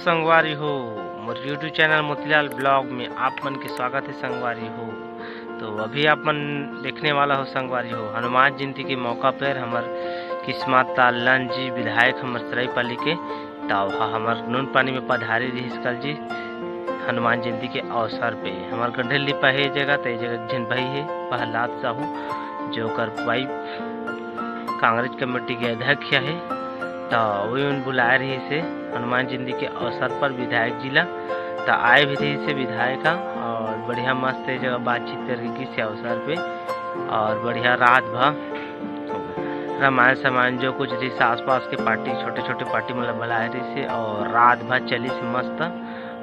संगवारी हो मोर YouTube channel Motilal blog में आप मन के स्वागत है संगवारी हो। तो अभी आप मन देखने वाला हो संगवारी हो हनुमान जयंती के मौका पर हमर किस्मत लालन जी विधायक हमर सरायपाली के तावा हमर नून पानी में पधारी रही कल जी हनुमान जयंती के अवसर पे हमार गंढे लिपा है जगह तो जगह झिन भाई है प्रहलाद साहू जो कर वाइफ कांग्रेस कमेटी के अध्यक्ष है। तो वही उन बुलाए रही से हनुमान जयंती के अवसर पर विधायक जिला तो आए भी रही से विधायक और बढ़िया मस्त जगह बातचीत करके किसी अवसर पे और बढ़िया रात भर रामायण सामान जो कुछ रही से आसपास के पार्टी छोटे छोटे पार्टी मतलब बुलाए रही से और रात भर चली से मस्त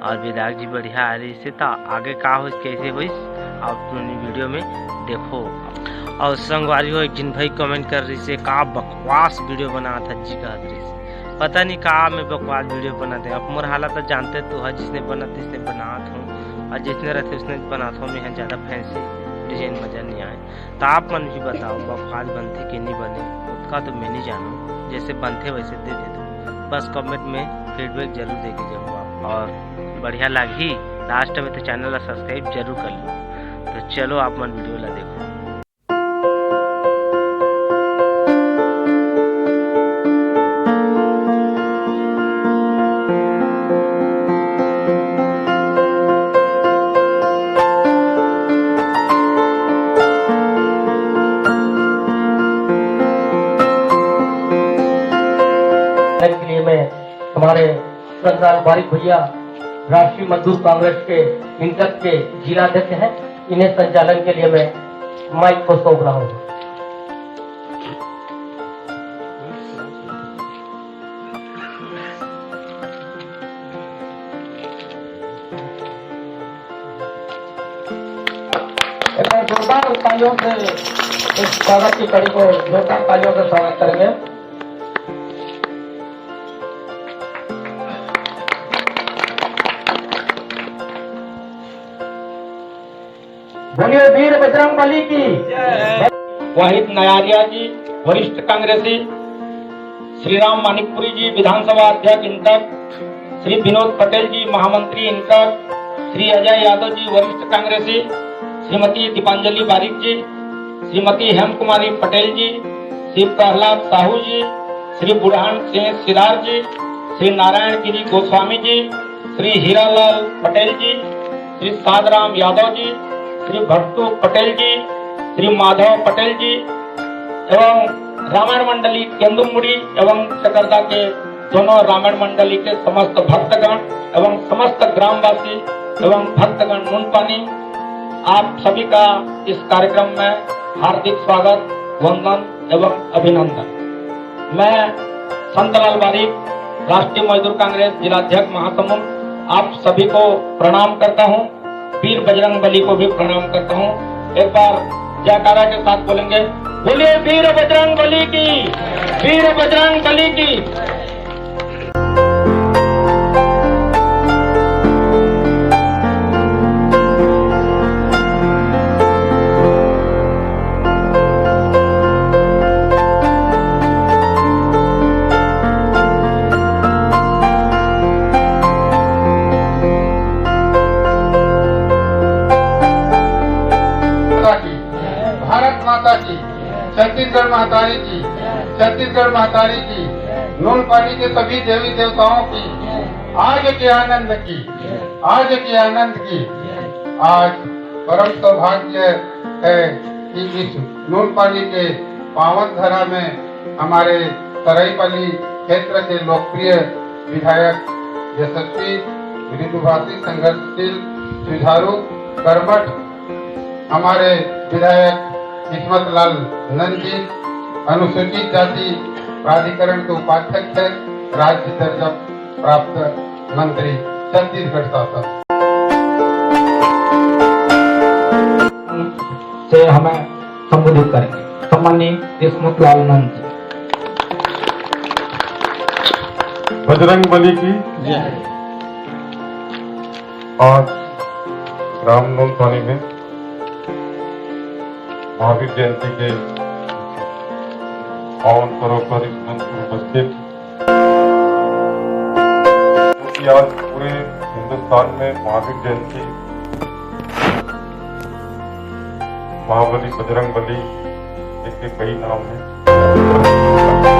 और विधायक जी बढ़िया आ रही से। तो आगे का हो कैसे हो आप वीडियो में देखो। और संगवारी हो एक जिन भाई कमेंट कर रही से का बकवास वीडियो बना था जी का से पता नहीं कहा मैं बकवास वीडियो बनाते अब मोर हालत तो जानते तो है जिसने बना जिसने बनात हूँ और जिसने रहते उसने बनाता हूँ मैं ज़्यादा फैंसी डिजाइन मज़ा नहीं आए। तो आप मन भी बताओ बकवास बनते कि नहीं बने उसका तो मैं नहीं जानूँ जैसे बनते वैसे दे दे दो बस कमेंट में फीडबैक जरूर दे के जाऊँ आप और बढ़िया लगी लास्ट में तो चैनल सब्सक्राइब जरूर कर लो। तो चलो आप मन वीडियो ला देखो। के लिए मैं हमारे संतान बारिक भैया राष्ट्रीय मजदूर कांग्रेस के इंटक के जिलाध्यक्ष हैं, इन्हें संचालन के लिए मैं माइक को सौंप रहा हूँ। जोरदार तालियों से इस स्वागत की कड़ी को जोरदार तालियों से स्वागत करेंगे। बोलिए वीर बजरंग बली की। वाहिद नयारिया जी वरिष्ठ कांग्रेसी, श्री राम मानिकपुरी जी विधानसभा अध्यक्ष इंटक, श्री विनोद पटेल जी महामंत्री इंटक, श्री अजय यादव जी वरिष्ठ कांग्रेसी, श्रीमती दीपांजलि बारिक जी, श्रीमती हेम कुमारी पटेल जी, श्री प्रहलाद साहू जी, श्री बुरहान सिंह सिरार जी, श्री नारायण गिरी गोस्वामी जी, श्री हीरालाल पटेल जी, श्री सादराम यादव जी, श्री भट्टू पटेल जी, श्री माधव पटेल जी एवं रामायण मंडली केंदुमुड़ी एवं चकरदा के दोनों रामायण मंडली के समस्त भक्तगण एवं समस्त ग्रामवासी एवं भक्तगण नूनपानी, आप सभी का इस कार्यक्रम में हार्दिक स्वागत वंदन एवं अभिनंदन। मैं संतलाल बारिक राष्ट्रीय मजदूर कांग्रेस जिलाध्यक्ष महासमुंद आप सभी को प्रणाम करता हूं, वीर बजरंग बली को भी प्रणाम करता हूं। एक बार जयकारा के साथ बोलेंगे, बोलिए वीर बजरंग बली की, वीर बजरंग बली की। भारत माता की, छत्तीसगढ़ महतारी की, छत्तीसगढ़ महतारी की, नून पानी के सभी देवी देवताओं की आज के आनंद की, आज के आनंद की। आज परम सौभाग्य है कि इस नून पानी के पावन धरा में हमारे सरायपाली क्षेत्र के लोकप्रिय विधायक यशस्वी मृदुभाषी संघर्षशील सुधारू कर्मठ हमारे विधायक किस्मत लाल नंदी अनुसूचित जाति प्राधिकरण के उपाध्यक्ष है, राज्य दर्जा प्राप्त मंत्री छत्तीसगढ़ शासन से हमें संबोधित करेंगे सम्माननीय किस्मत लाल नंदी। बजरंग बली की जय। आज रामनवमी पानी में महावीर जयंती के पावन पर्व पर उपस्थित कि आज पूरे हिंदुस्तान में महावीर जयंती, महाबली, बजरंग बली, इसके कई नाम हैं।